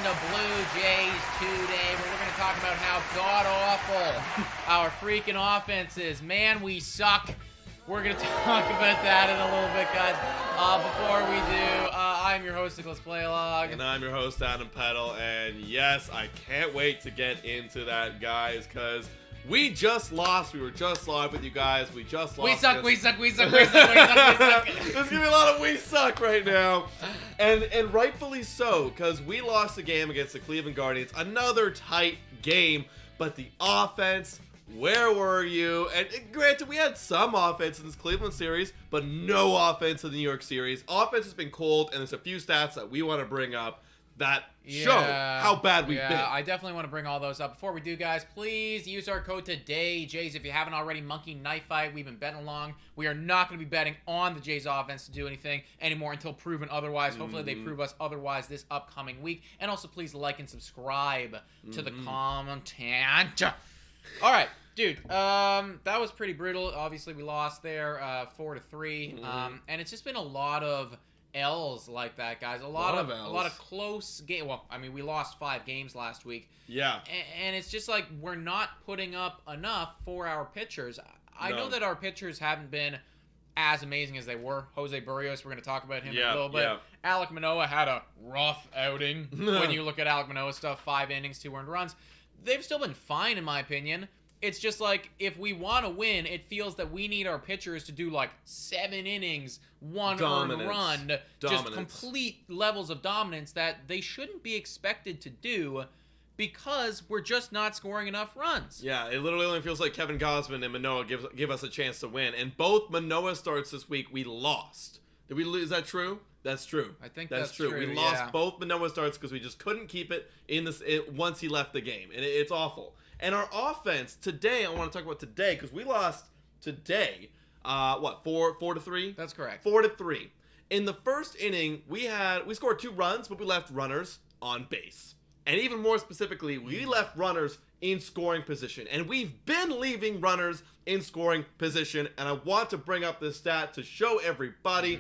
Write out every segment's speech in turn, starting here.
the Blue Jays today, where we're going to talk about how god-awful our freaking offense is. Man, we suck. We're going to talk about that in a little bit, guys. Before we do, I'm your host, Nicholas Playlog. And I'm your host, Adam Peddle. And yes, I can't wait to get into that, guys, because we just lost. We were just live with you guys. We just lost. We suck. There's going to be a lot of we suck right now. And rightfully so, because we lost the game against the Cleveland Guardians. Another tight game, but the offense, where were you? And granted, we had some offense in this Cleveland series, but no offense in the New York series. Offense has been cold, and there's a few stats that we want to bring up that show how bad we've been. I definitely want to bring all those up. Before we do, guys, please use our code today, Jays. If you haven't already, Monkey Knife Fight. We've been betting along. We are not going to be betting on the Jays offense to do anything anymore until proven otherwise. Hopefully they prove us otherwise this upcoming week. And also, please like and subscribe to the content. All right, dude, that was pretty brutal. Obviously, we lost there 4-3. And it's just been a lot of L's like that, guys. A lot of close game. Well, I mean, we lost 5 games last week. Yeah. And it's just like we're not putting up enough for our pitchers. I know that our pitchers haven't been as amazing as they were. Jose Berrios, we're going to talk about him in a little bit. Yeah. Alek Manoah had a rough outing. When you look at Alek Manoah's stuff, 5 innings, 2 earned runs. They've still been fine, in my opinion. It's just like, if we want to win, it feels that we need our pitchers to do like 7 innings, 1 earned run, just complete levels of dominance that they shouldn't be expected to do because we're just not scoring enough runs. Yeah, it literally only feels like Kevin Gausman and Manoah give us a chance to win. And both Manoah starts this week, we lost. Did we lose? Is that true? That's true. I think that's true. We lost both Manoah starts because we just couldn't keep it in this once he left the game, and it's awful. And our offense today, I want to talk about today because we lost today. 4-3? That's correct. 4-3. In the first inning, we scored 2 runs, but we left runners on base. And even more specifically, we left runners in scoring position. And we've been leaving runners in scoring position. And I want to bring up this stat to show everybody.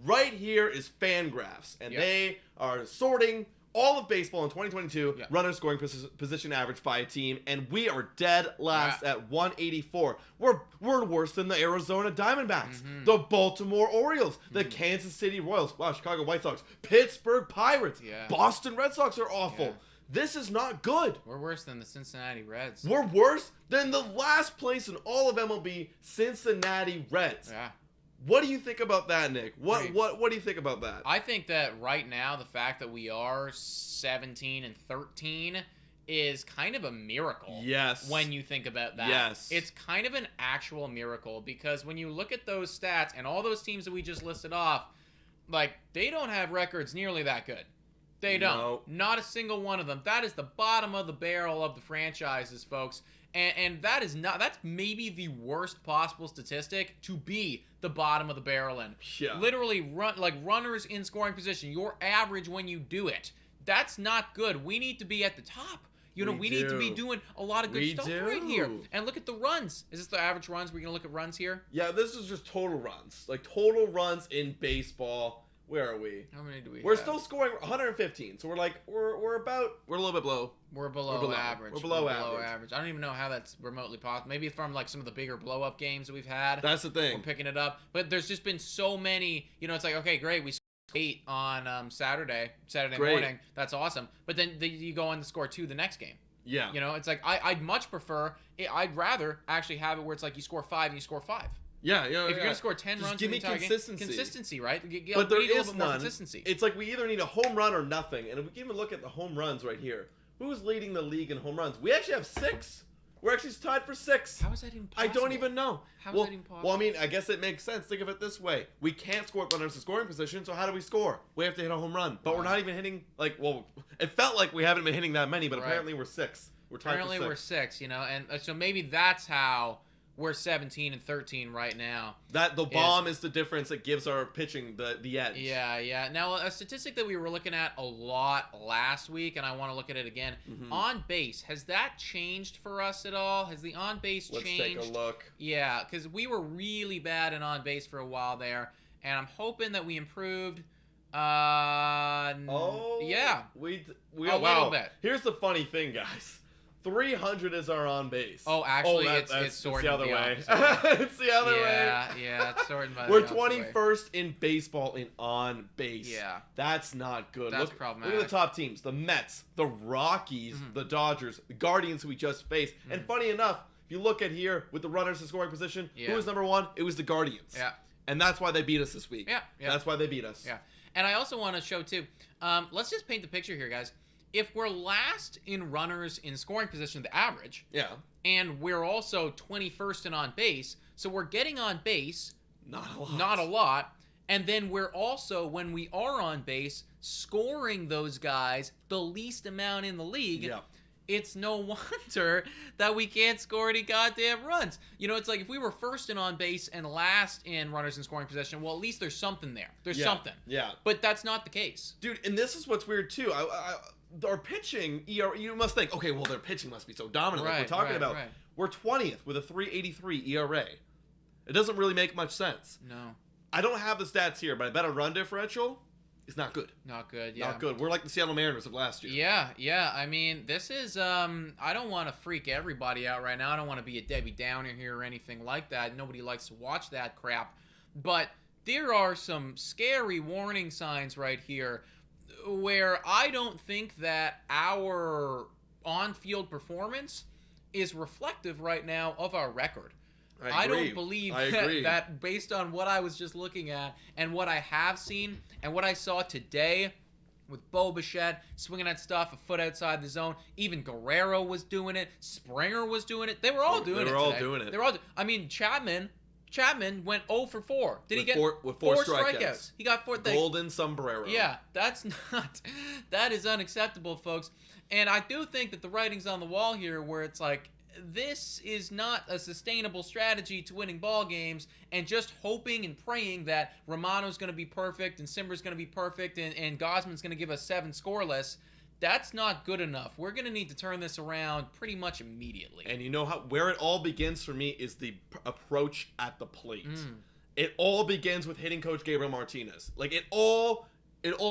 Right here is Fangraphs. And they are sorting all of baseball in 2022, runner scoring position average by a team, and we are dead last at 184. We're worse than the Arizona Diamondbacks, the Baltimore Orioles, the Kansas City Royals, Chicago White Sox, Pittsburgh Pirates, Boston Red Sox are awful. This is not good. We're worse than the Cincinnati Reds. We're worse than the last place in all of MLB, Cincinnati Reds. Yeah. What do you think about that, Nick? What do you think about that? I think that right now the fact that we are 17-13 is kind of a miracle. Yes. When you think about that. Yes. It's kind of an actual miracle because when you look at those stats and all those teams that we just listed off, like, they don't have records nearly that good. They don't. No. Not a single one of them. That is the bottom of the barrel of the franchises, folks. And that's maybe the worst possible statistic to be the bottom of the barrel in. Yeah. Literally, runners in scoring position, your average when you do it. That's not good. We need to be at the top. We need to be doing a lot of good stuff right here. And look at the runs. Is this the average runs? We're going to look at runs here? Yeah, this is just total runs. Like, total runs in baseball. Where are we? How many do we have? We're still scoring 115. So we're a little bit below. We're below average. We're below average. I don't even know how that's remotely possible. Maybe from like some of the bigger blow up games that we've had. That's the thing. We're picking it up. But there's just been so many, it's like, okay, great, we scored 8 on Saturday morning. That's awesome. But then you go on to score 2 the next game. Yeah. It's like I'd much prefer I'd rather actually have it where it's like you score 5 and you score 5. Yeah. If you're gonna score 10 runs, give me consistency, right? But there is none. Consistency. It's like we either need a home run or nothing. And if we can even look at the home runs right here, who's leading the league in home runs? We actually have 6. We're actually tied for 6. How is that even possible? I don't even know. How is that even possible? Well, I mean, I guess it makes sense. Think of it this way: we can't score runners in scoring position, so how do we score? We have to hit a home run, but we're not even hitting. It felt like we haven't been hitting that many, but apparently we're 6. We're tied for 6. Apparently we're 6. And so maybe that's how we're 17-13 right now. That the bomb is the difference that gives our pitching the edge. Yeah. Now, a statistic that we were looking at a lot last week, and I want to look at it again. On base, has that changed for us at all? Has the on base changed? Let's take a look. Yeah, because we were really bad in on base for a while there, and I'm hoping that we improved. Yeah. We a little bit. Here's the funny thing, guys. 300 is our on base. Oh, actually, it's sorted the other way. It's the other way. Yeah, it's sorted by We're the 21st in baseball in on base. Yeah. That's not good. That's problematic. Look at the top teams. The Mets, the Rockies, the Dodgers, the Guardians who we just faced. And funny enough, if you look at here with the runners in scoring position, who was number 1? It was the Guardians. Yeah. And that's why they beat us this week. Yeah. That's why they beat us. Yeah. And I also want to show, too, let's just paint the picture here, guys. If we're last in runners in scoring position, the average, and we're also 21st in on base, so we're getting on base, not a lot, and then we're also, when we are on base, scoring those guys the least amount in the league. Yeah. It's no wonder that we can't score any goddamn runs. You know, it's like if we were first in on base and last in runners in scoring possession, well, at least there's something there. There's something. Yeah. But that's not the case. Dude, and this is what's weird, too. Our pitching, you must think, okay, well, their pitching must be so dominant. Like we're talking about. Right. We're 20th with a 3.83 ERA. It doesn't really make much sense. No. I don't have the stats here, but I bet a run differential is not good. Not good, yeah. Not good. We're like the Seattle Mariners of last year. Yeah. I mean, this is, I don't want to freak everybody out right now. I don't want to be a Debbie Downer here or anything like that. Nobody likes to watch that crap. But there are some scary warning signs right here where I don't think that our on-field performance is reflective right now of our record. I don't believe that based on what I was just looking at and what I have seen and what I saw today with Bo Bichette swinging that stuff a foot outside the zone. Even Guerrero was doing it. Springer was doing it. They were all doing it. They were all doing it. I mean, Chapman went 0 for 4. Did he get four strikeouts? He got 4. Golden sombrero. Yeah, that is unacceptable, folks. And I do think that the writing's on the wall here where it's like, this is not a sustainable strategy to winning ball games and just hoping and praying that Romano's going to be perfect and Simber's going to be perfect and Gausman's going to give us 7 scoreless. That's not good enough. We're going to need to turn this around pretty much immediately. And you know where it all begins for me is the approach at the plate. It all begins with hitting Coach Gabriel Martinez. Like it all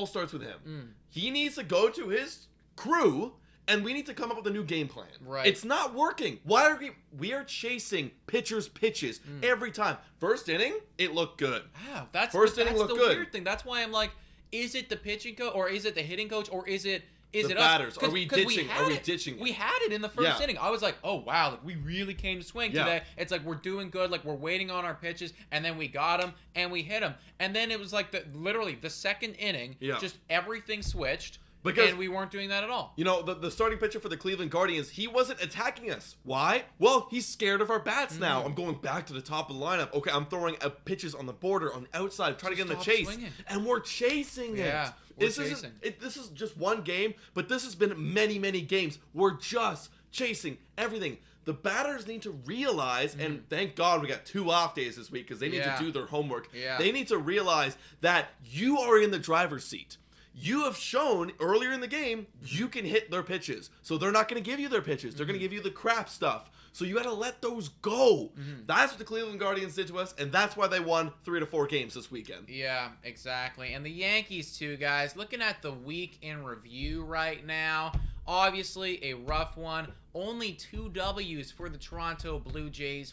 starts with him. He needs to go to his crew and we need to come up with a new game plan. Right. It's not working. Why are we are chasing pitchers' pitches every time. First inning, it looked good. Wow, that's the weird thing. That's why I'm like, is it the pitching coach or is it the hitting coach or is it the batters? Are we ditching? We had it in the first inning. I was like, oh wow, like we really came to swing today. It's like we're doing good, like we're waiting on our pitches, and then we got them and we hit them, and then it was like literally the second inning, just everything switched. And we weren't doing that at all. You know, the starting pitcher for the Cleveland Guardians, he wasn't attacking us. Why? Well, he's scared of our bats now. I'm going back to the top of the lineup. Okay, I'm throwing pitches on the border, on the outside, trying to get in the chase. Swinging. And we're chasing it. Yeah, this is just one game, but this has been many, many games. We're just chasing everything. The batters need to realize, and thank God we got 2 off days this week because they need to do their homework. Yeah. They need to realize that you are in the driver's seat. You have shown earlier in the game you can hit their pitches. So they're not going to give you their pitches. They're going to give you the crap stuff. So you got to let those go. That's what the Cleveland Guardians did to us, and that's why they won 3 to 4 games this weekend. Yeah, exactly. And the Yankees, too, guys. Looking at the week in review right now, obviously a rough one. Only 2 W's for the Toronto Blue Jays,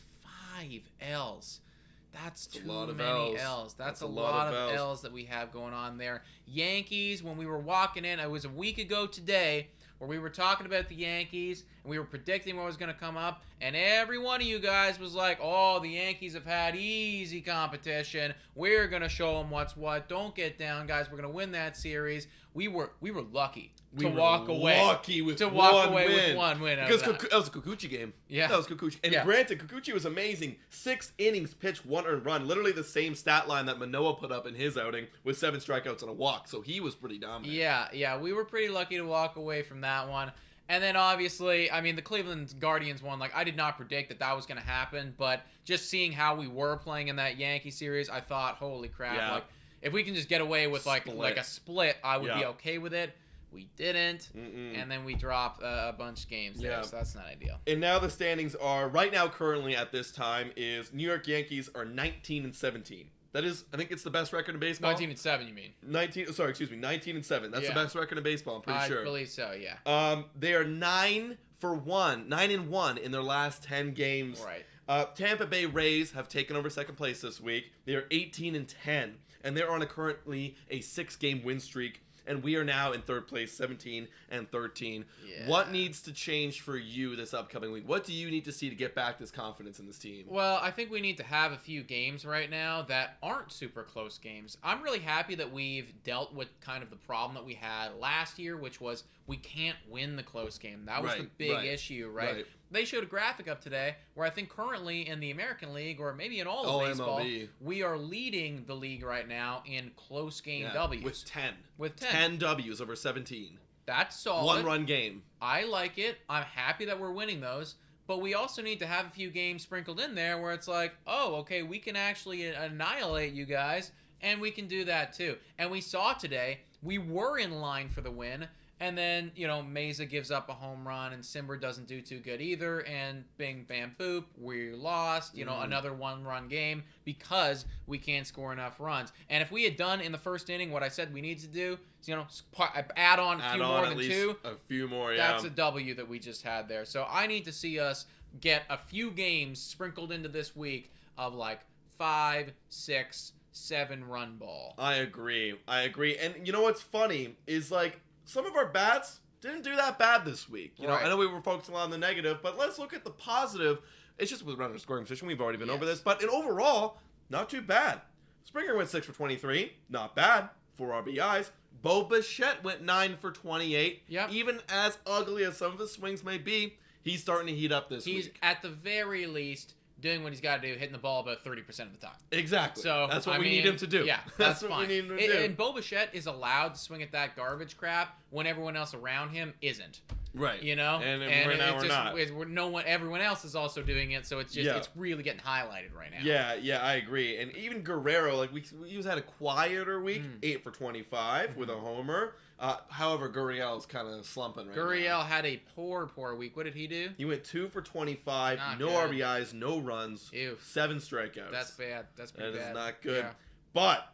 5 L's. That's too many L's. That's a lot of L's that we have going on there. Yankees, when we were walking in, it was a week ago today, where we were talking about the Yankees, and we were predicting what was going to come up, and every one of you guys was like, oh, the Yankees have had easy competition. We're going to show them what's what. Don't get down, guys. We're going to win that series. We were lucky to walk away with one win. Because that was a Kikuchi game. Yeah. That was Kikuchi. And granted, Kikuchi was amazing. 6 innings, pitched 1 earned run. Literally the same stat line that Manoah put up in his outing with 7 strikeouts and a walk. So he was pretty dominant. Yeah. We were pretty lucky to walk away from that one. And then obviously, I mean, the Cleveland Guardians won. Like, I did not predict that was going to happen. But just seeing how we were playing in that Yankee series, I thought, holy crap. Yeah. Like, if we can just get away with like a split, I would be okay with it. We didn't, and then we dropped a bunch of games there, so that's not ideal. And now the standings are, right now currently at this time, is New York Yankees are 19 and 17. That is, I think it's the best record in baseball. 19-7, you mean? 19-7. That's the best record in baseball, I'm pretty sure. I believe so, yeah. They are 9-1 in their last 10 games. Right. Tampa Bay Rays have taken over second place this week. They are 18-10, and they're on currently a 6-game win streak. And we are now in third place, 17-13. Yeah. What needs to change for you this upcoming week? What do you need to see to get back this confidence in this team? Well, I think we need to have a few games right now that aren't super close games. I'm really happy that we've dealt with kind of the problem that we had last year, which was we can't win the close game. That was the big issue, right? They showed a graphic up today where I think currently in the American League, or maybe in all of baseball, MLB. we are leading the league right now in close game W's. With 10. With 10. 10 W's over 17. That's solid. One-run game. I like it. I'm happy that we're winning those. But we also need to have a few games sprinkled in there where it's like, oh, okay, we can actually annihilate you guys, and we can do that too. And we saw today, we were in line for the win, and then, Mesa gives up a home run, and Simber doesn't do too good either, and bing, bam, boop, we lost, another one-run game because we can't score enough runs. And if we had done in the first inning what I said we need to do, add on a few more than two. A few more, That's a W that we just had there. So I need to see us get a few games sprinkled into this week of like 5, 6, 7 run ball. I agree. And you know what's funny is like, some of our bats didn't do that bad this week. I know we were focusing on the negative, but let's look at the positive. It's just with runner scoring position. We've already been over this. But overall, not too bad. Springer went 6 for 23. Not bad. 4 RBIs. Bo Bichette went 9 for 28. Yep. Even as ugly as some of his swings may be, he's starting to heat up this week. He's, at the very least, doing what he's got to do, hitting the ball about 30% of the time. Exactly. So that's what we need him to do. Yeah, that's what we need him to do. And Bo Bichette is allowed to swing at that garbage crap when everyone else around him isn't. Right. And right now we're not. Everyone else is also doing it, so it's just it's really getting highlighted right now. Yeah, I agree. And even Guerrero, like we had a quieter week, 8 for 25 with a homer. However, Gurriel's kind of slumping right now. Gurriel had a poor week. What did he do? He went 2 for 25, not no good. RBIs, no runs, Ew. 7 strikeouts. That's bad. That's pretty bad. That is not good. Yeah. But,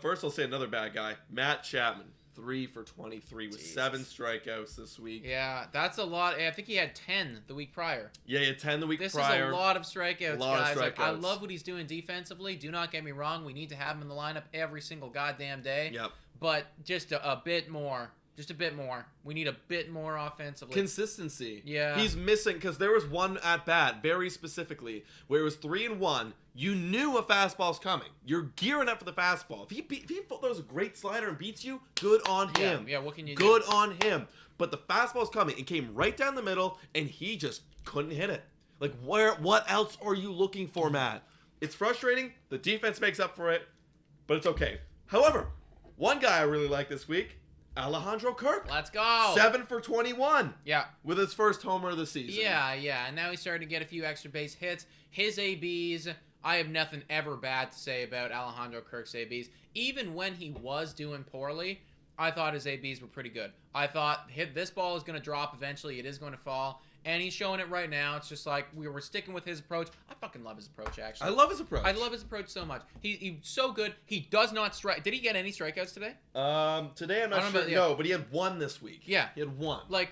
first I'll say another bad guy. Matt Chapman, 3 for 23 with 7 strikeouts this week. Yeah, that's a lot. I think he had 10 the week prior. Yeah, he had 10 the week prior. This is a lot of strikeouts, guys. Like, I love what he's doing defensively. Do not get me wrong. We need to have him in the lineup every single goddamn day. Yep. But just a bit more. Just a bit more. We need a bit more offensively. Consistency. Yeah. He's missing, because there was one at bat, very specifically, where it was 3-1. You knew a fastball's coming. You're gearing up for the fastball. If he throws a great slider and beats you, good on him. Yeah, what can you do? Good on him. But the fastball's coming. It came right down the middle, and he just couldn't hit it. Like, what else are you looking for, Matt? It's frustrating. The defense makes up for it, but it's okay. However, one guy I really like this week, Alejandro Kirk. Let's go. 7 for 21. Yeah. With his first homer of the season. Yeah. And now he's starting to get a few extra base hits. His ABs, I have nothing ever bad to say about Alejandro Kirk's ABs. Even when he was doing poorly, I thought his ABs were pretty good. I thought this ball is going to drop eventually. It is going to fall. And he's showing it right now. It's just like we were sticking with his approach. I fucking love his approach, actually. I love his approach. I love his approach so much. He's so good. He does not strike. Did he get any strikeouts today? Today I'm not sure. No, but he had 1 this week. Yeah. He had 1. Like,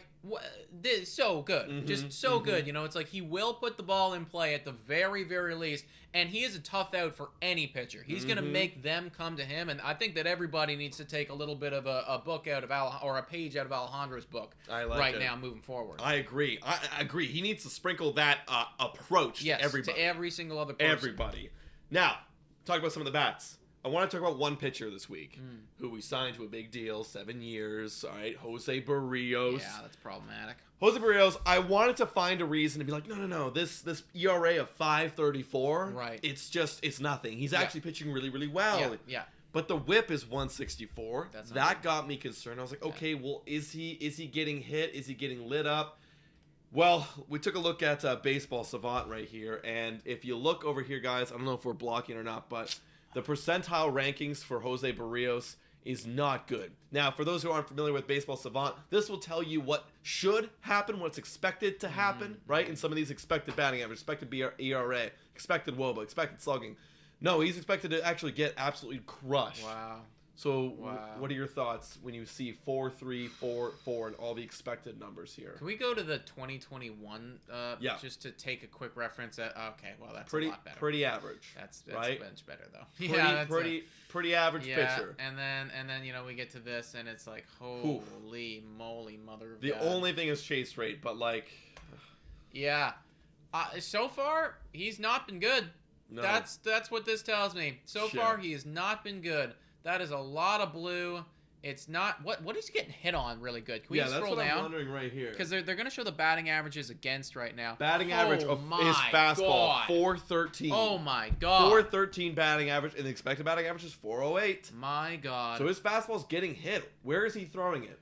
so good. Just so good. It's like he will put the ball in play at the very, very least. And he is a tough out for any pitcher. He's going to make them come to him. And I think that everybody needs to take a little bit of a book out of a page out of Alejandro's book now moving forward. I agree. I agree. He needs to sprinkle that approach to everybody. To every single other person. Everybody. Now, talk about some of the bats. I want to talk about one pitcher this week who we signed to a big deal, 7 years. All right, Jose Berrios. Yeah, that's problematic. Jose Berrios, I wanted to find a reason to be like, no, this ERA of 5.34, right? It's nothing. He's actually pitching really, really well. Yeah. But the whip is 164. That got me concerned. I was like, okay, well, is he getting hit? Is he getting lit up? Well, we took a look at Baseball Savant right here, and if you look over here, guys, I don't know if we're blocking or not, but the percentile rankings for Jose Berrios is not good. Now, for those who aren't familiar with Baseball Savant, this will tell you what should happen, what's expected to happen, right? In some of these expected batting average, expected ERA, expected WOBA, expected slugging. No, he's expected to actually get absolutely crushed. Wow. So what are your thoughts when you see 4-3, 4-4, and all the expected numbers here? Can we go to the 2021 just to take a quick reference at okay, well that's a lot better. Pretty average. That's right? much better though. Pretty average pitcher. And then we get to this and it's like holy moly, mother of God. The only thing is chase rate, but yeah. So far he's not been good. No. That's what this tells me. So far he has not been good. That is a lot of blue. It's not what is he getting hit on really good? Can we just scroll down? That's what I'm wondering right here. Because they're going to show the batting averages against right now. Batting average of his fastball, 413. Oh my God. 413 batting average, and the expected batting average is 408. My God. So his fastball's getting hit. Where is he throwing it?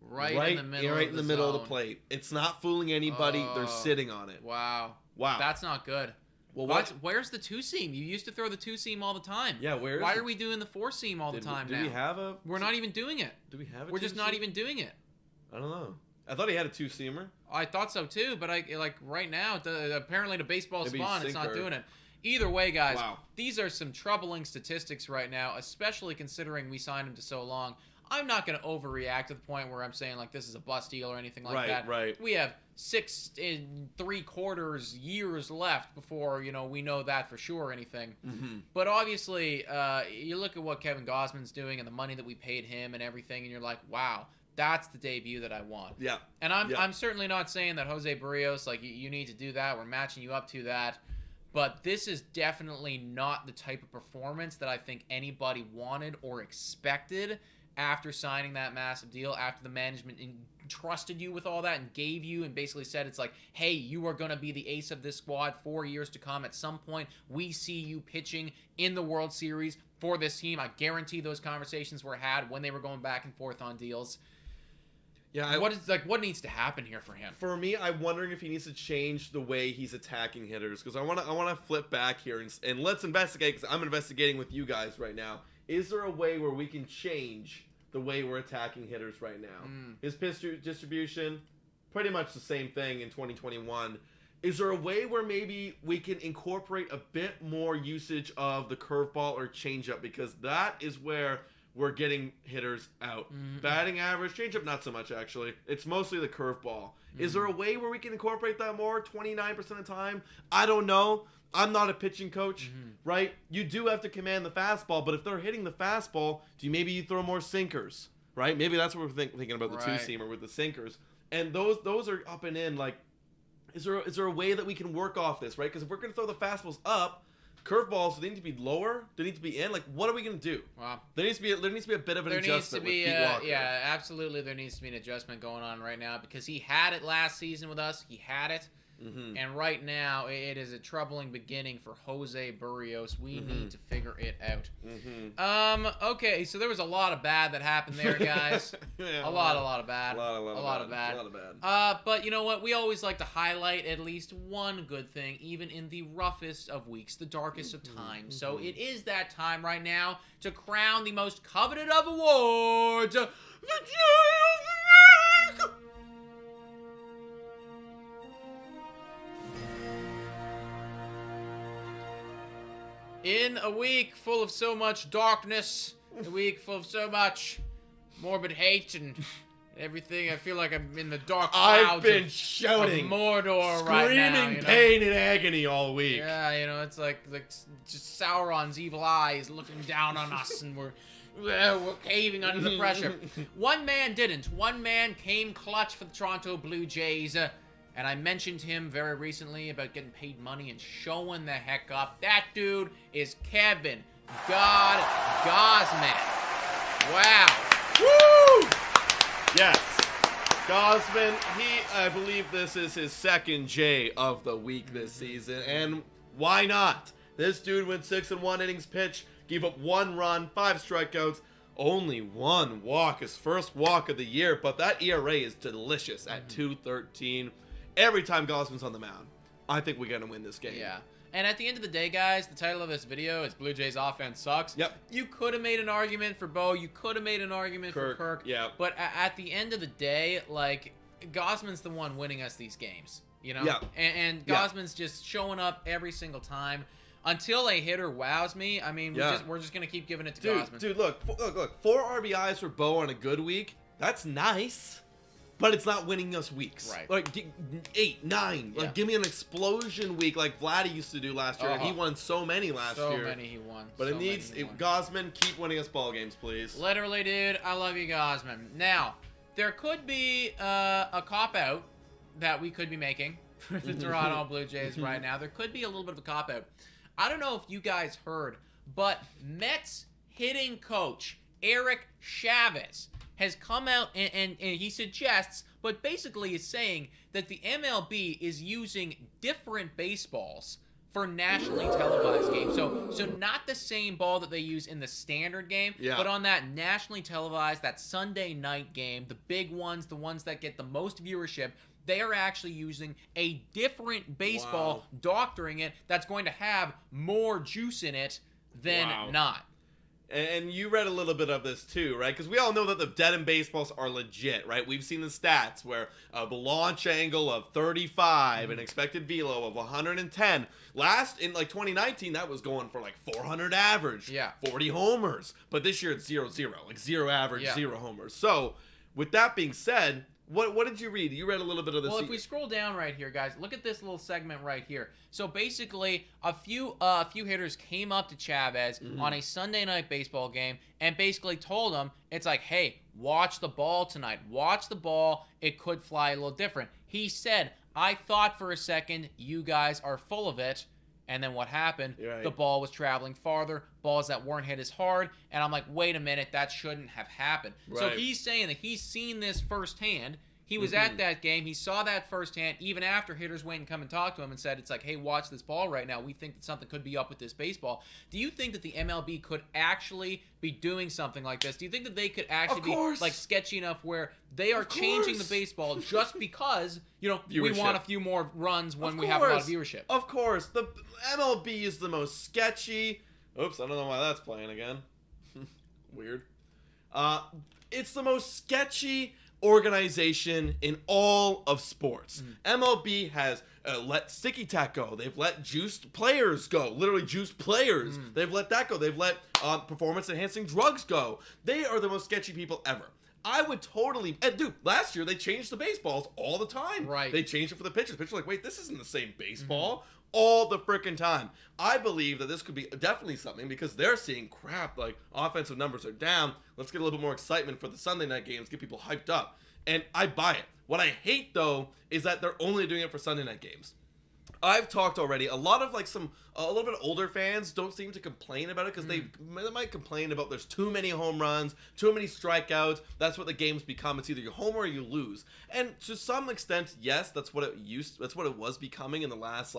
Right in the middle. Right in the middle of the plate. It's not fooling anybody. They're sitting on it. Wow. That's not good. Well, where's the two seam? You used to throw the two seam all the time. Yeah, why are we doing the four seam all the time now? Do we have a? We're not even doing it. Do we have a? We're just not even doing it. I don't know. I thought he had a two seamer. I thought so too, but right now, apparently the baseball spawn, it's not doing it. Either way, guys, these are some troubling statistics right now, especially considering we signed him to so long. I'm not going to overreact to the point where I'm saying this is a bust deal or anything like that. Right. We have 6 3/4 years left before we know that for sure or anything. Mm-hmm. But obviously, you look at what Kevin Gausman's doing and the money that we paid him and everything, and you're like, wow, that's the debut that I want. Yeah. And I'm certainly not saying that Jose Berrios you need to do that. We're matching you up to that. But this is definitely not the type of performance that I think anybody wanted or expected after signing that massive deal, after the management entrusted you with all that and gave you and basically said it's hey, you are going to be the ace of this squad 4 years to come. At some point, we see you pitching in the World Series for this team. I guarantee those conversations were had when they were going back and forth on deals. Yeah, what needs to happen here for him? For me, I'm wondering if he needs to change the way he's attacking hitters, because I want to flip back here and let's investigate, because I'm investigating with you guys right now. Is there a way where we can change the way we're attacking hitters right now? His pitch distribution, pretty much the same thing in 2021. Is there a way where maybe we can incorporate a bit more usage of the curveball or changeup? Because that is where we're getting hitters out. Batting average, changeup not so much actually. It's mostly the curveball. Is there a way where we can incorporate that more 29% of the time? I don't know. I'm not a pitching coach, right? You do have to command the fastball, but if they're hitting the fastball, maybe you throw more sinkers, right? Maybe that's what we're thinking about the two-seamer with the sinkers. And those are up and in. Is there a way that we can work off this, right? Because if we're going to throw the fastballs up, curveballs, do they need to be lower? Do they need to be in? What are we going to do? Wow. There needs to be a bit of an adjustment with Pete Walker. Yeah, absolutely. There needs to be an adjustment going on right now because he had it last season with us. He had it. And right now, it is a troubling beginning for Jose Berrios. We need to figure it out. Okay, so there was a lot of bad that happened there, guys. a lot of bad. A lot of bad. But you know what? We always like to highlight at least one good thing, even in the roughest of weeks, the darkest of times. So it is that time right now to crown the most coveted of awards, the J of the Week! In a week full of so much darkness, a week full of so much morbid hate and everything, I feel like I'm in the dark clouds. I've been shouting, of Mordor right now. Screaming pain and agony all week. Yeah, it's like just Sauron's evil eyes looking down on us, and we're caving under the pressure. One man didn't. One man came clutch for the Toronto Blue Jays. And I mentioned him very recently about getting paid money and showing the heck up. That dude is Kevin Gausman. Wow. Woo! Yes. Gausman, I believe this is his second J of the week this season. And why not? This dude went 6 innings pitched, gave up 1 run, 5 strikeouts, only 1 walk, his first walk of the year. But that ERA is delicious at 2.13. Every time Gausman's on the mound, I think we're going to win this game. Yeah. And at the end of the day, guys, the title of this video is Blue Jays Offense Sucks. Yep. You could have made an argument for Bo. You could have made an argument for Kirk. Yeah. But at the end of the day, Gausman's the one winning us these games. Yeah. And Gausman's just showing up every single time. until a hitter wows me, I mean, we're just gonna keep giving it to Gausman. Dude, look, 4 RBIs for Bo on a good week. That's nice. But it's not winning us weeks. Right. Like 8, 9. Like give me an explosion week like Vladdy used to do last year. And he won so many last year. So many he won. But it needs Gausman, keep winning us ball games, please. Literally, dude, I love you, Gausman. Now, there could be a cop-out that we could be making for the Toronto Blue Jays right now. There could be a little bit of a cop-out. I don't know if you guys heard, but Mets hitting coach Eric Chavez has come out and he suggests, but basically is saying that the MLB is using different baseballs for nationally televised games. So not the same ball that they use in the standard game, but on that nationally televised, that Sunday night game, the big ones, the ones that get the most viewership, they are actually using a different baseball, doctoring it, that's going to have more juice in it than not. And you read a little bit of this too, right? Because we all know that the dead end baseballs are legit, right? We've seen the stats where the launch angle of 35, an expected velo of 110. Last, in like 2019, that was going for like 400 average, 40 homers. But this year it's 0-0, like 0 average, 0 homers. So with that being said, what did you read? You read a little bit of this. Well, if we scroll down right here, guys, look at this little segment right here. So basically, a few hitters came up to Chavez on a Sunday night baseball game and basically told him, it's like, hey, watch the ball tonight. Watch the ball. It could fly a little different. He said, I thought for a second you guys are full of it. And then what happened? The ball was traveling farther, balls that weren't hit as hard, and I'm like, wait a minute, that shouldn't have happened. So he's saying that he's seen this firsthand. He was at that game. He saw that firsthand, even after hitters went and come and talked to him and said, it's like, hey, watch this ball right now. We think that something could be up with this baseball. Do you think that the MLB could actually be doing something like this? Do you think that they could actually be like sketchy enough where they are changing the baseball just because, you know, we want a few more runs when we have a lot of viewership? Of course. The MLB is the most sketchy. Oops, I don't know why that's playing again. Weird. It's the most sketchy organization in all of sports. MLB has let sticky tack go. They've let juiced players go. Literally juiced players. They've let that go. They've let performance enhancing drugs go. They are the most sketchy people ever. I would totally... And dude, last year they changed the baseballs all the time. Right. They changed it for the pitchers. Pitchers are like, wait, this isn't the same baseball. All the frickin' time. I believe that this could be definitely something because they're seeing crap, like offensive numbers are down. Let's get a little bit more excitement for the Sunday night games, get people hyped up. And I buy it. What I hate though is that they're only doing it for Sunday night games. I've talked already. A lot of like a little bit older fans don't seem to complain about it because they might complain about there's too many home runs, too many strikeouts. That's what the games become. It's either you homer or you lose. And to some extent, yes, that's what it was becoming in the last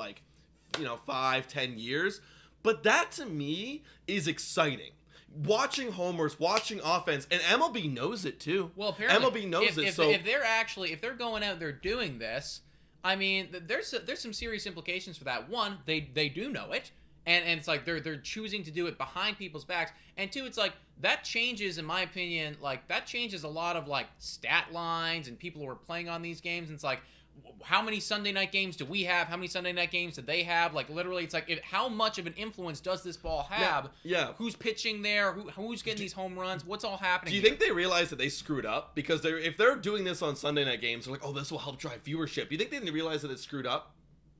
5-10 years. But that to me is exciting. Watching homers, watching offense, and MLB knows it too. Well, apparently, MLB knows it. If they're going out there doing this, I mean, there's some serious implications for that. One, they do know it, and it's like they're choosing to do it behind people's backs. And two, it's like that changes, in my opinion, like that changes a lot of like stat lines and people who are playing on these games. And it's like, how many Sunday night games do we have? How many Sunday night games do they have? Like literally, it's like how much of an influence does this ball have? Yeah. Who's pitching there? Who's getting these home runs? What's all happening? Do you think they realize that they screwed up? Because if they're doing this on Sunday night games, they're like, oh, this will help drive viewership. Do you think they didn't realize that it's screwed up?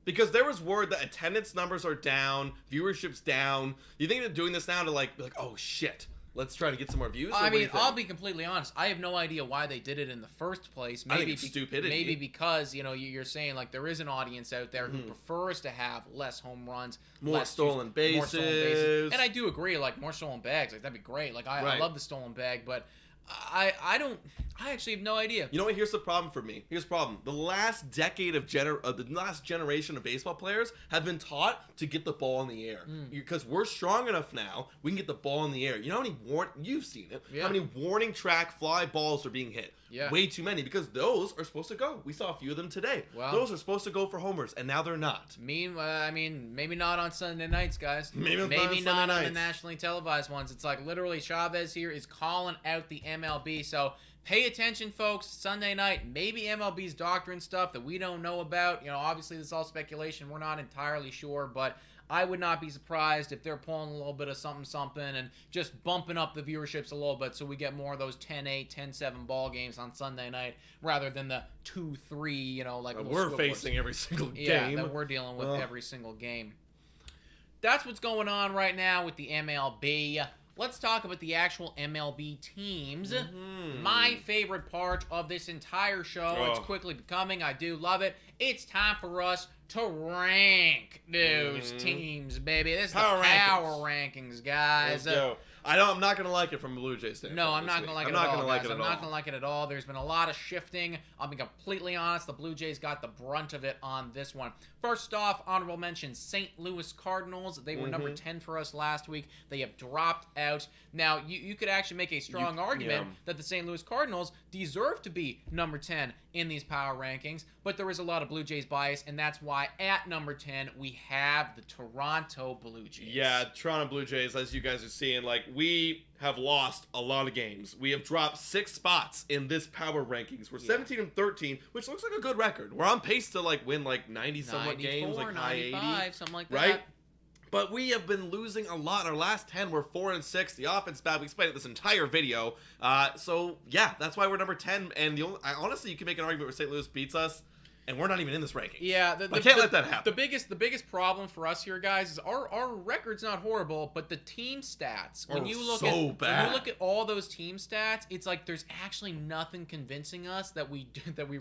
Because there was word that attendance numbers are down, viewership's down. Do you think they're doing this now to be like, oh shit, let's try to get some more views? I mean, I'll be completely honest. I have no idea why they did it in the first place. Maybe I think it's stupidity. Maybe because, you're saying like there is an audience out there who prefers to have less home runs, more stolen bases. And I do agree, like more stolen bags. Like that'd be great. Like I love the stolen bag, but I actually have no idea. You know what? Here's the problem for me. Here's the problem. The last decade of the last generation of baseball players have been taught to get the ball in the air because we're strong enough now. We can get the ball in the air. You know how many you've seen it? How many warning track fly balls are being hit? Yeah. Way too many because those are supposed to go. We saw a few of them today. Well, those are supposed to go for homers, and now they're not. I mean, maybe not on Sunday nights, guys. Maybe not on the nationally televised ones. It's like literally Chavez here is calling out the MLB. So Pay attention, folks. Sunday night, maybe MLB's doctrine stuff that we don't know about. Obviously, this is all speculation. We're not entirely sure, but I would not be surprised if they're pulling a little bit of something and just bumping up the viewerships a little bit so we get more of those 10-8, 10-7 ball games on Sunday night rather than the 2-3, like we're facing every single game. Yeah, that we're dealing with every single game. That's what's going on right now with the MLB. Let's talk about the actual MLB teams. My favorite part of this entire show, it's quickly becoming, I do love it. It's time for us to rank those teams, baby. This is the power rankings, guys. Let's go. I'm not going to like it from a Blue Jays standpoint. No, I'm not going to like it at all, guys. I'm not going to like it at all. There's been a lot of shifting. I'll be completely honest. The Blue Jays got the brunt of it on this one. First off, honorable mention, St. Louis Cardinals. They were number 10 for us last week. They have dropped out. Now, you could actually make a strong argument that the St. Louis Cardinals deserve to be number 10 in these power rankings, but there is a lot of Blue Jays bias, and that's why at number 10, we have the Toronto Blue Jays. Yeah, Toronto Blue Jays, as you guys are seeing, we have lost a lot of games. We have dropped 6 spots in this power rankings. We're 17-13, which looks like a good record. We're on pace to win 90-somewhat games, high 80, something like that. Right? But we have been losing a lot. Our last 10 were 4-6. The offense bad. We explained it this entire video. So yeah, that's why we're number 10. And honestly, you can make an argument where St. Louis beats us, and we're not even in this ranking. Yeah, I can't let that happen. The biggest problem for us here, guys, is our record's not horrible, but the team stats. When you look at all those team stats, it's like there's actually nothing convincing us that we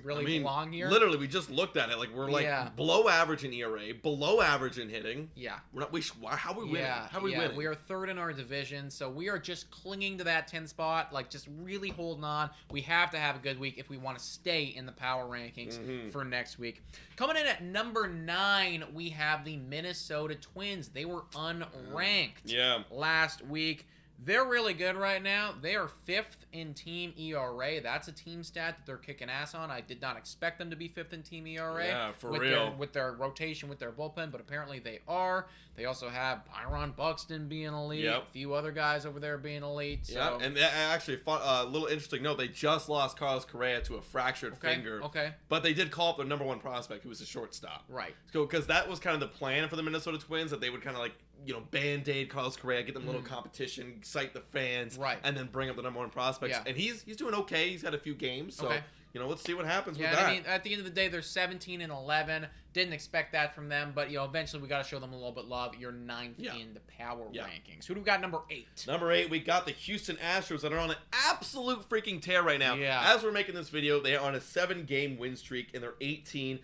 really belong here. Literally, we just looked at it. We're below average in ERA, below average in hitting. Yeah. We're not. How are we winning? How are we winning? We are third in our division, so we are just clinging to that 10 spot, just really holding on. We have to have a good week if we want to stay in the power rankings for next week. Coming in at number 9, we have the Minnesota Twins. They were unranked last week. They're really good right now. They are 5th in team ERA. That's a team stat that they're kicking ass on. I did not expect them to be 5th in team ERA. Yeah, for real. With their rotation, with their bullpen, but apparently they are. They also have Byron Buxton being elite. A few other guys over there being elite. So. And actually, a little interesting note, they just lost Carlos Correa to a fractured finger. Okay. But they did call up their number 1 prospect, who was a shortstop. Right. So, because that was kind of the plan for the Minnesota Twins, that they would kind of band-aid Carlos Correa, get them a little competition, excite the fans, and then bring up the number 1 prospects. Yeah. And he's doing okay. He's had a few games, so let's see what happens with that. I mean, at the end of the day, they're 17-11. Didn't expect that from them, but eventually we got to show them a little bit love. You're 9th in the power rankings. Who do we got number 8? Number 8, we got the Houston Astros that are on an absolute freaking tear right now. Yeah. As we're making this video, they are on a 7-game win streak, and they're 18-11.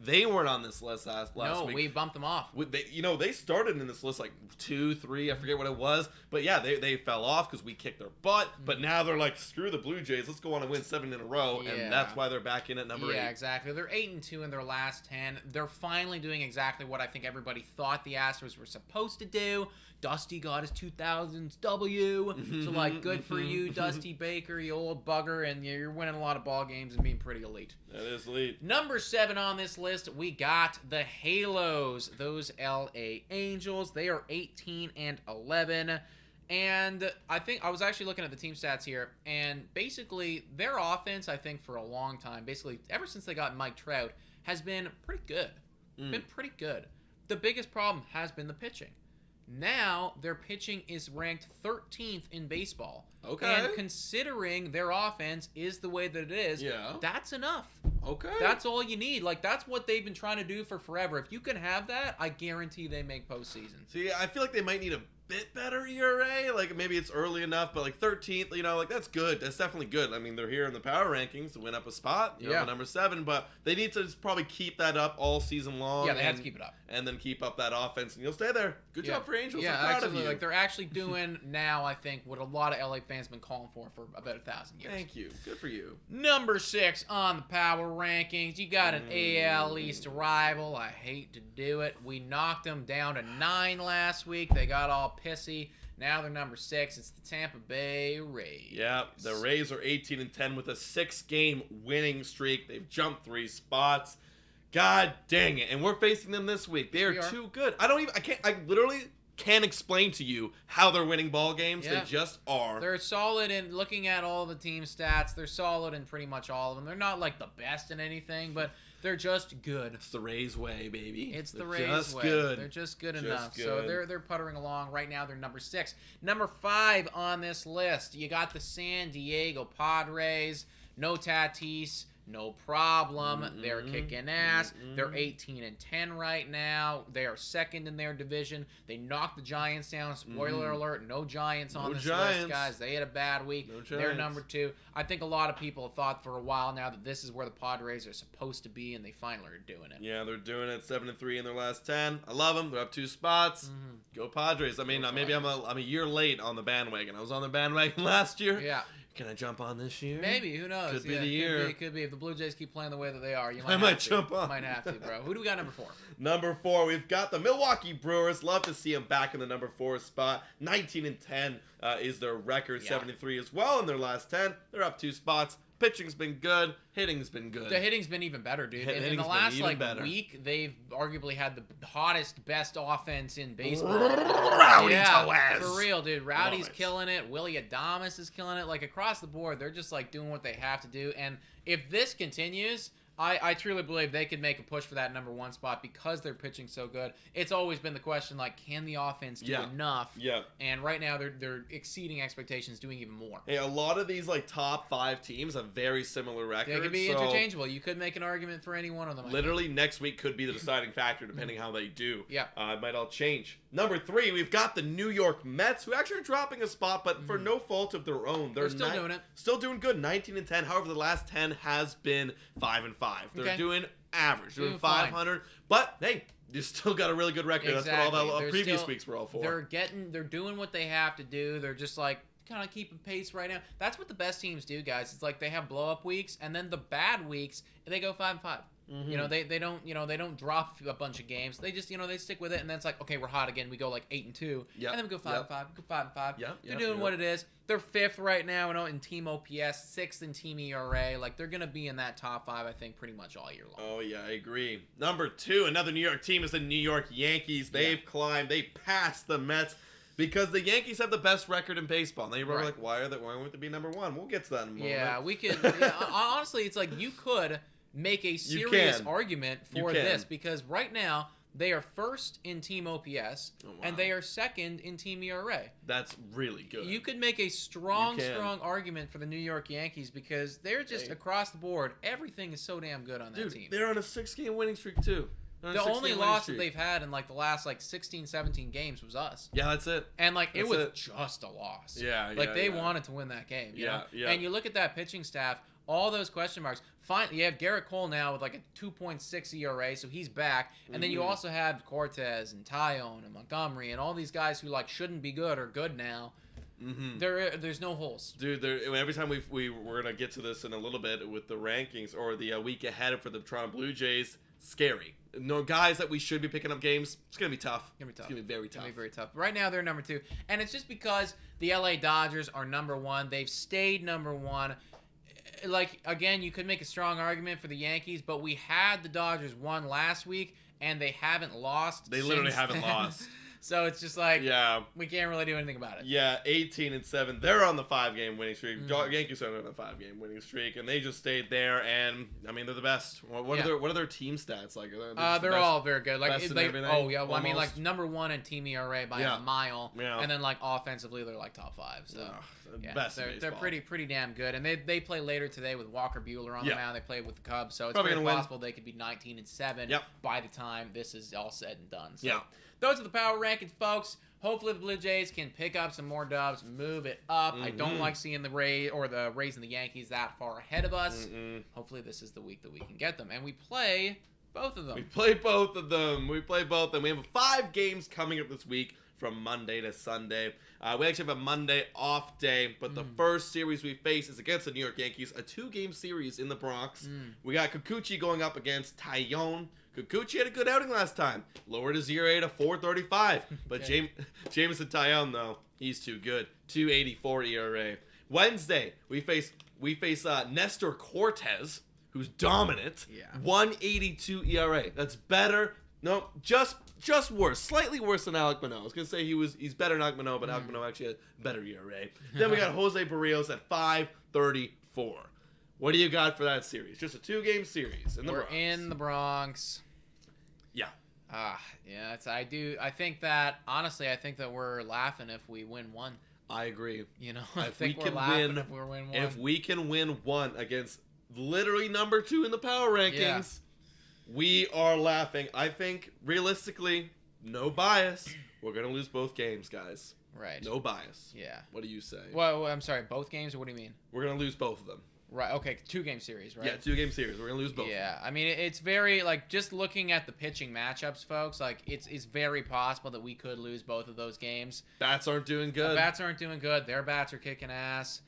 They weren't on this list last week. No, we bumped them off. They started in this list 2, 3, I forget what it was, but yeah, they fell off because we kicked their butt. But now they're like, screw the Blue Jays, let's go on and win 7 in a row, and that's why they're back in at number 8. Yeah, exactly. They're 8-2 in their last 10. They're finally doing exactly what I think everybody thought the Astros were supposed to do. Dusty got his 2000s W. So, good for you, Dusty Baker, you old bugger, and you're winning a lot of ball games and being pretty elite. That is elite. Number 7 on this list, we got the Halos, those LA Angels. They are 18-11. And I think I was actually looking at the team stats here, and basically their offense, I think for a long time, basically ever since they got Mike Trout, has been pretty good. Been pretty good. The biggest problem has been the pitching. Now their pitching is ranked 13th in baseball. Okay. And considering their offense is the way that it is, that's enough. Okay. That's all you need. That's what they've been trying to do for forever. If you can have that, I guarantee they make postseason. See, I feel like they might need a bit better ERA. Maybe it's early enough, but 13th, that's good. That's definitely good. I mean, they're here in the power rankings to win up a spot, number 7, but they need to probably keep that up all season long. Yeah, they have to keep it up. And then keep up that offense, and you'll stay there. Good job for Angels. Yeah, I'm proud of you. They're actually doing now, I think, what a lot of LA fans have been calling for about 1,000 years. Thank you. Good for you. Number 6 on the power rankings. You got an AL East rival. I hate to do it. We knocked them down to 9 last week. They got all pissy. Now they're number 6. It's the Tampa Bay Rays. Yeah, the Rays are 18-10 with a 6-game winning streak. They've jumped 3 spots. God dang it. And we're facing them this week. They are too good. I literally can't explain to you how they're winning ball games. Yeah. They just are. They're solid in looking at all the team stats. They're solid in pretty much all of them. They're not like the best in anything, but they're just good. It's the Rays way, baby. It's the Rays way. Good. They're just good just enough. Good. So they're puttering along right now. They're number 6. Number 5 on this list. You got the San Diego Padres. No Tatis. No problem. They're kicking ass. They're 18-10 right now. They are second in their division. They knocked the Giants down. Spoiler alert, no Giants on this list, guys. They had a bad week. They're number 2. I think a lot of people have thought for a while now that this is where the Padres are supposed to be, and they finally are doing it. Yeah, they're doing it. 7-3 in their last 10. I love them. They're up 2 spots. Go Padres. I mean, maybe I'm a year late on the bandwagon. I was on the bandwagon last year. Yeah. Can I jump on this year? Maybe. Who knows? Could be the year. It could be. If the Blue Jays keep playing the way that they are, I might jump on. Might have to, bro. Who do we got number 4? Number 4, we've got the Milwaukee Brewers. Love to see them back in the number 4 spot. 19-10 is their record. 7-3 as well in their last 10. They're up 2 spots. Pitching's been good. Hitting's been good. The hitting's been even better, dude. In the last week, they've arguably had the hottest, best offense in baseball. Rowdy Tellez. For real, dude. Rowdy's killing it. Willie Adames is killing it. Like, across the board, they're just like doing what they have to do. And if this continues, I truly believe they could make a push for that number 1 spot because they're pitching so good. It's always been the question, like, can the offense do enough? Yeah. And right now they're exceeding expectations, doing even more. Hey, a lot of these like top 5 teams have very similar records. They could be interchangeable. You could make an argument for any one of them. Literally next week could be the deciding factor depending how they do. Yeah. It might all change. Number 3, we've got the New York Mets, who actually are dropping a spot, but for no fault of their own. They're still doing it. Still doing good. 19-10. However, the last 10 has been 5-5. They're doing average. Doing 500. But hey, you still got a really good record. Exactly. That's what all the previous weeks were all for. They're doing what they have to do. They're just like kind of keeping pace right now. That's what the best teams do, guys. It's like they have blow up weeks, and then the bad weeks they go 5-5. You know, they don't drop a bunch of games. They just they stick with it, and then it's like, okay, we're hot again. We go like 8-2, and then we go 5-5. Go 5-5. They're doing what it is. They're 5th right now, in team OPS, 6th in team ERA. Like, they're gonna be in that top 5, I think, pretty much all year long. Oh yeah, I agree. Number 2, another New York team is the New York Yankees. They've climbed. They passed the Mets. Because the Yankees have the best record in baseball. And they were like, why would they be number 1? We'll get to that in a moment. Yeah, we could. Honestly, it's like you could make a serious argument for this because right now they are 1st in team OPS and they are 2nd in team ERA. That's really good. You could make a strong argument for the New York Yankees because they're just across the board. Everything is so damn good on that team. They're on a 6-game winning streak too. The only loss that they've had in like the last 16, 17 games was us. Yeah, that's it. And it was just a loss. Yeah, they wanted to win that game. You know? Yeah. And you look at that pitching staff, all those question marks. You have Garrett Cole now with like a 2.6 ERA, so he's back. And then you also have Cortez and Tyone and Montgomery and all these guys who shouldn't be good are good now. There's no holes, dude. Every time we're gonna get to this in a little bit with the rankings or the week ahead for the Toronto Blue Jays. Scary. No guys that we should be picking up games. It's gonna be tough. It's gonna be very tough. It's gonna be very tough. Right now they're number 2, and it's just because the LA Dodgers are number 1. They've stayed number 1. Again, you could make a strong argument for the Yankees, but we had the Dodgers won last week, and they haven't lost. They literally haven't lost. So it's just we can't really do anything about it. Yeah, 18-7. They're on the 5-game winning streak. Yankees are on a 5-game winning streak, and they just stayed there. And I mean, they're the best. What are their team stats like? They're all very good. Number 1 in team ERA by a mile. Yeah. And then offensively, they're top 5. So best. They're pretty damn good. And they play later today with Walker Buehler on the mound. They play with the Cubs, so it's very possible they could be 19-7 by the time this is all said and done. So those are the power rankings, folks. Hopefully the Blue Jays can pick up some more dubs, move it up. I don't like seeing the Rays and the Yankees that far ahead of us. Hopefully this is the week that we can get them. And we play both of them. We play both of them. We have 5 games coming up this week from Monday to Sunday. We actually have a Monday off day, but the first series we face is against the New York Yankees, a 2-game series in the Bronx. We got Kikuchi going up against Tyone. Kikuchi had a good outing last time. Lowered his ERA to 4.35. But Jameson Tyone, though, he's too good. 2.84 ERA. Wednesday, we face Nestor Cortez, who's dominant. 1.82 ERA. That's better No, just worse. Slightly worse than Alek Manoah. I was going to say he's better than Alek Manoah, but Alek Manoah actually had a better ERA. Then we got Jose Berrios at 5.34. What do you got for that series? Just a 2-game series in the Bronx. We're in the Bronx. Yeah. Yeah, I think that we're laughing if we win one. I agree. I think we're laughing if we win one. If we can win one against literally number 2 in the power rankings, we are laughing. I think, realistically, no bias, we're going to lose both games, guys. Right. No bias. Yeah. What do you say? Well, I'm sorry, both games, or what do you mean? We're going to lose both of them. Right, okay, 2-game series, right? Yeah, 2-game series. We're going to lose both. Yeah, I mean, it's very, just looking at the pitching matchups, folks, it's very possible that we could lose both of those games. Bats aren't doing good. The bats aren't doing good. Their bats are kicking ass.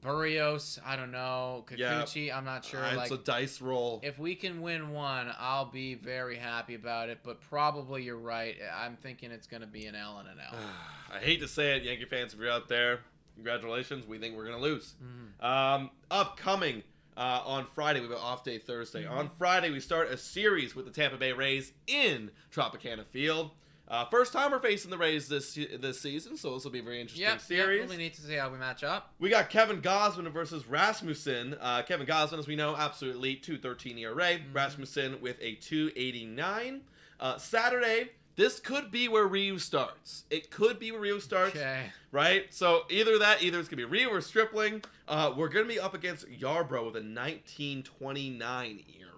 Berrios, I don't know. Kikuchi, I'm not sure. It's a dice roll. If we can win one, I'll be very happy about it, but probably you're right. I'm thinking it's going to be an L and an L. I hate to say it, Yankee fans, if you're out there, congratulations. We think we're going to lose. Upcoming on Friday, we have an off day Thursday. On Friday, we start a series with the Tampa Bay Rays in Tropicana Field. First time we're facing the Rays this season, so this will be a very interesting series. Really need to see how we match up. We got Kevin Gausman versus Rasmussen. Kevin Gausman, as we know, absolute elite, 2.13 ERA. Rasmussen with a 2.89. Saturday, this could be where Ryu starts. It could be where Ryu starts. Okay. Right? So either it's going to be Ryu or Stripling. We're going to be up against Yarbrough with a 19.29 ERA.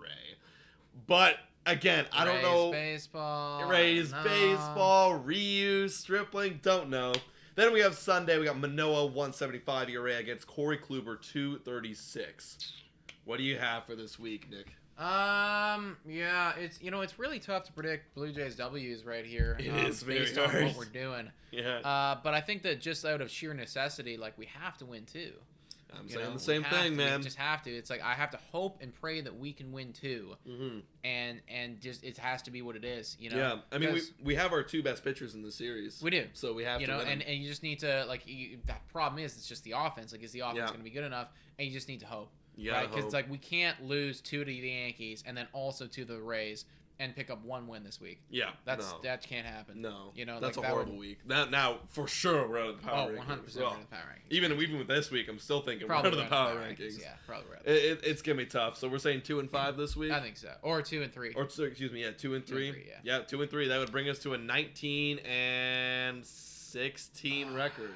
But again, I don't know. Rays baseball, Ryu, Stripling, don't know. Then we have Sunday. We got Manoah 175 ERA against Corey Kluber 236. What do you have for this week, Nick? Yeah, it's really tough to predict Blue Jays W's right here. It is very based hard on what we're doing. Yeah. But I think that just out of sheer necessity, we have to win too. I'm saying the same thing, man. We just have to. It's I have to hope and pray that we can win too. And just it has to be what it is, Yeah, I mean we have our 2 best pitchers in the series. We do. So we have to win and you just need to that problem is it's just the offense. Is the offense going to be good enough? And you just need to hope. Right? Because we can't lose 2 to the Yankees and then also to the Rays and pick up 1 win this week. Yeah, that can't happen. No, that's a horrible week. Now for sure we're out of the power rankings. 100% we're out of the power rankings. Even with this week, I'm still thinking we're out of the power rankings. Yeah, probably right. It's gonna be tough. So we're saying 2 and 5 this week. I think so, or 2 and 3. Or excuse me, 2 and 3. Yeah, 2 and 3. That would bring us to a 19 and 16 record.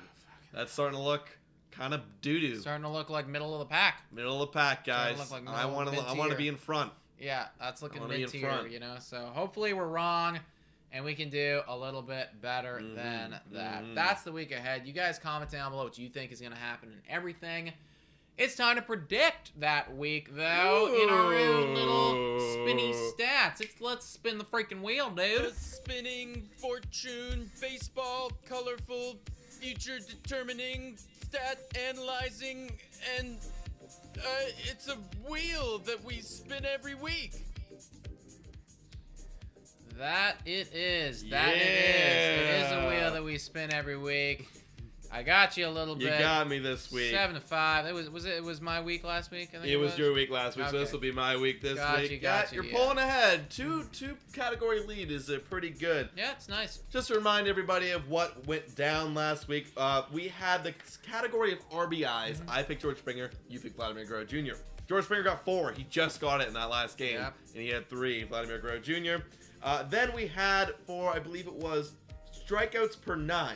That's starting to look kind of doo-doo. Starting to look like middle of the pack. Middle of the pack, guys. I want to be in front. Yeah, that's looking mid-tier, So hopefully we're wrong, and we can do a little bit better than that. That's the week ahead. You guys comment down below what you think is going to happen and everything. It's time to predict that week, though, in our own little spinny stats. Let's spin the freaking wheel, dude. The spinning fortune, baseball, colorful, future-determining, stat-analyzing, and it's a wheel that we spin every week. That it is. It is a wheel that we spin every week. I got you a little bit. You got me this week. 7-5. It was my week last week. I think it was your week last week, so this will be my week this week. You're pulling ahead. Two category lead is pretty good. Yeah, it's nice. Just to remind everybody of what went down last week, we had the category of RBIs. I picked George Springer. You picked Vladimir Guerrero Jr. George Springer got 4. He just got it in that last game, and he had 3. Vladimir Guerrero Jr. Then we had I believe it was strikeouts per 9.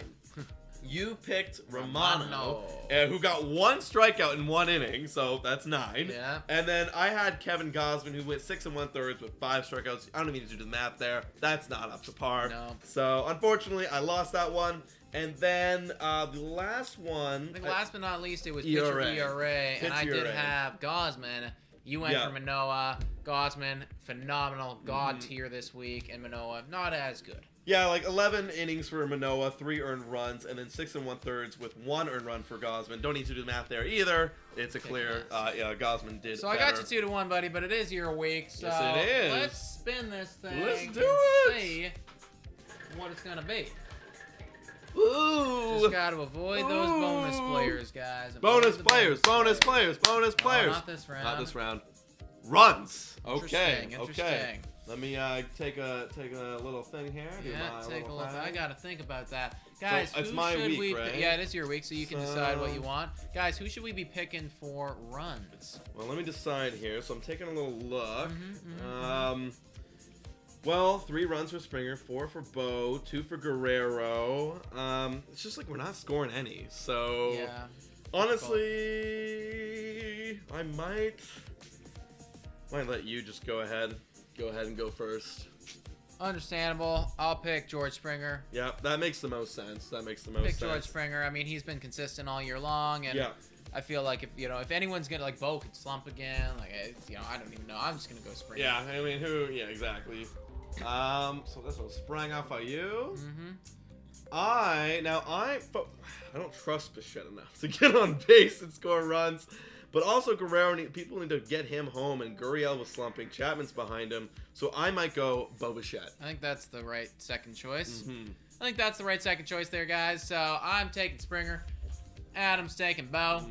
You picked Romano, who got 1 strikeout in 1 inning, so that's 9. Yeah. And then I had Kevin Gausman, who went 6 1/3 with 5 strikeouts. I don't even need to do the math there. That's not up to par. No. So unfortunately, I lost that one. And then the last one, I think last but not least, it was pitcher ERA, and I did have Gausman. You went for Manoah. Gausman, phenomenal, god tier this week, and Manoah, not as good. Yeah, 11 innings for Manoah, 3 earned runs, and then 6 1/3 with 1 earned run for Gausman. Don't need to do the math there either. It's a clear, Gausman did So better. I got you 2-1, buddy, but it is your week, so yes, it is. Let's spin this thing. Let's do it. See what it's gonna be. Ooh! Just gotta avoid those bonus players, guys. Bonus players. Not this round. Not this round. Runs. Interesting. Let me take a little thing here. Yeah, take a look. I gotta think about that, guys. So it's my week, right? Yeah, it is your week, so you can decide what you want, guys. Who should we be picking for runs? Well, let me decide here. So I'm taking a little look. Well, 3 runs for Springer, 4 for Bo, 2 for Guerrero. It's just like we're not scoring any. So yeah, honestly, I might let you just go ahead and go first. Understandable. I'll pick George Springer. Yeah, that makes the most sense. Pick George Springer. I mean, he's been consistent all year long, and I feel like if anyone's gonna, like, Bo could slump again, like, I don't even know. I'm just gonna go Springer. Yeah, I mean, exactly. So this one sprang off by you. I don't trust Bichette enough to get on base and score runs. But also Guerrero, people need to get him home, and Gurriel was slumping. Chapman's behind him, so I might go Bo Bichette. I think that's the right second choice. I think that's the right second choice there, guys. So I'm taking Springer. Adam's taking Bo.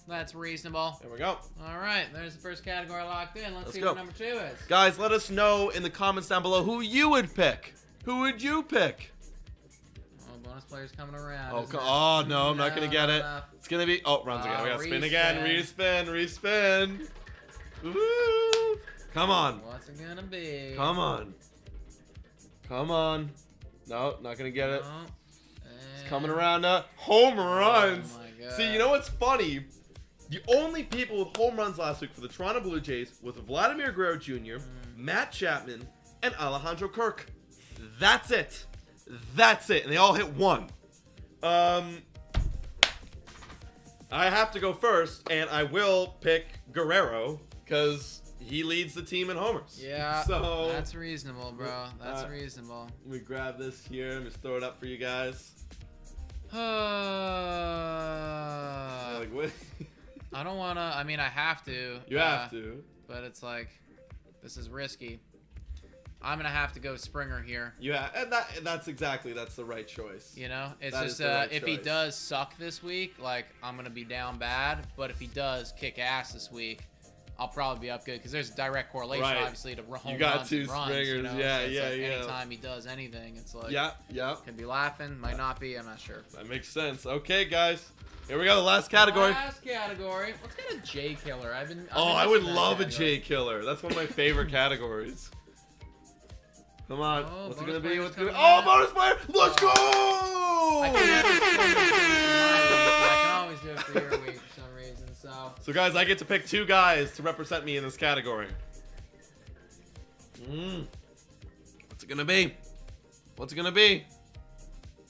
That's reasonable. There we go. All right, there's the first category locked in. Let's see go. what number 2 is. Guys, let us know in the comments down below who you would pick. Who would you pick? Bonus players coming around. Oh, no, I'm not going to get it. It's going to be... Oh, runs again. We got to spin again. Respin. Woo! Come on. What's it going to be? Come on. No, not going to get it. It's coming around. Home runs. Oh, my God. See, you know what's funny? The only people with home runs last week for the Toronto Blue Jays was Vladimir Guerrero Jr., Matt Chapman, and Alejandro Kirk. That's it. And they all hit 1. I have to go first, and I will pick Guerrero because he leads the team in homers. Yeah, so that's reasonable, bro. That's reasonable. Let me grab this here and just throw it up for you guys. Like, what? I don't want to. I mean, I have to. You have to. But it's like, this is risky. I'm gonna have to go Springer here. Yeah, and that's the right choice. You know, it's that just if he does suck this week, like, I'm gonna be down bad. But if he does kick ass this week, I'll probably be up good because there's a direct correlation, obviously, to home you got runs 2 and runs. Springers, You know? yeah. Anytime he does anything, it's like, could be laughing, might not be. I'm not sure. That makes sense. Okay, guys. Here we go, the last category. Let's get a J killer. I would love a J killer. That's one of my favorite categories. Come on. What's it going to be? Oh, bonus player. Let's go! I can always do it for your week for some reason. So guys, I get to pick 2 guys to represent me in this category. What's it going to be?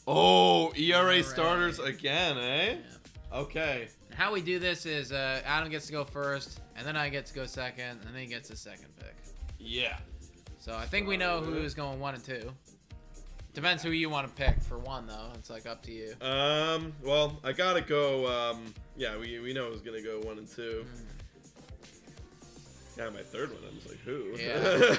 Oh, ERA starters again, eh? Yeah. Okay. How we do this is Adam gets to go first, and then I get to go second, and then he gets his second pick. Yeah. So I think we know who is going 1 and 2. Depends who you want to pick for 1, though. It's like up to you. Well, I gotta go. We know who's gonna go 1 and 2. Yeah, my third one. I'm just like, who? Yeah.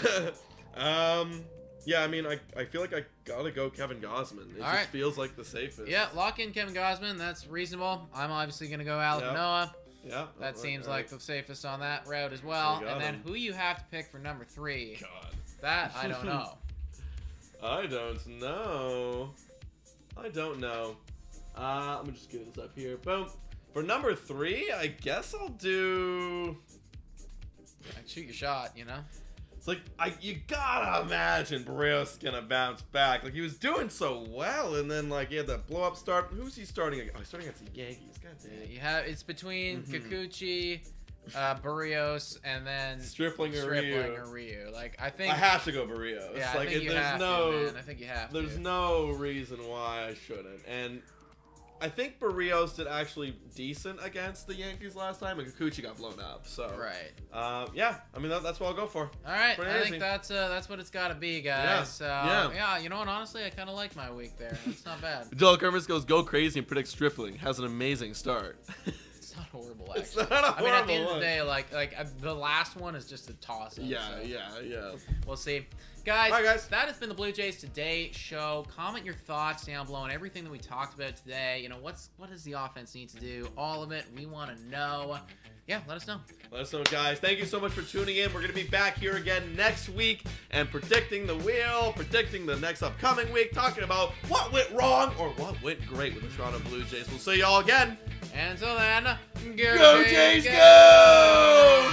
Yeah, I mean, I feel like I gotta go Kevin Gausman. It just feels like the safest. Yeah, lock in Kevin Gausman. That's reasonable. I'm obviously gonna go Alec Manoah. Yeah. That seems like the safest on that route as well. And then who you have to pick for number 3? God. That I don't know. I don't know. Let me just get this up here. Boom. For number 3, I guess I'll do... Shoot your shot, you know? It's like, you gotta imagine Berrios gonna bounce back. Like, he was doing so well, and then, like, he had that blow-up start. Who's he starting against? Oh, he's starting against the Yankees. God damn. It's between Kikuchi, Berrios, and then Stripling or Ryu. Like, I think... I have to go Berrios. Yeah, like, I think you have to, man. I think you have to. There's no reason why I shouldn't. And I think Berrios did actually decent against the Yankees last time, and Kikuchi got blown up. So right. Yeah. I mean, that's what I'll go for. All right. I think that's what it's got to be, guys. Yeah. Yeah. You know what? Honestly, I kind of like my week there. It's not bad. Joel Kermis goes go crazy and predicts Stripling. Has an amazing start. It's not horrible, actually. It's not a horrible I mean, at the end of the day, like the last one is just a toss-up. Yeah. We'll see. Guys, all right, guys, that has been the Blue Jays Today show. Comment your thoughts down below on everything that we talked about today. You know, what does the offense need to do? All of it. We want to know. Yeah, let us know. Let us know, guys. Thank you so much for tuning in. We're going to be back here again next week. and predicting the wheel, predicting the next upcoming week, talking about what went wrong or what went great with the Toronto Blue Jays. We'll see y'all again. And until then, Go Jays, go!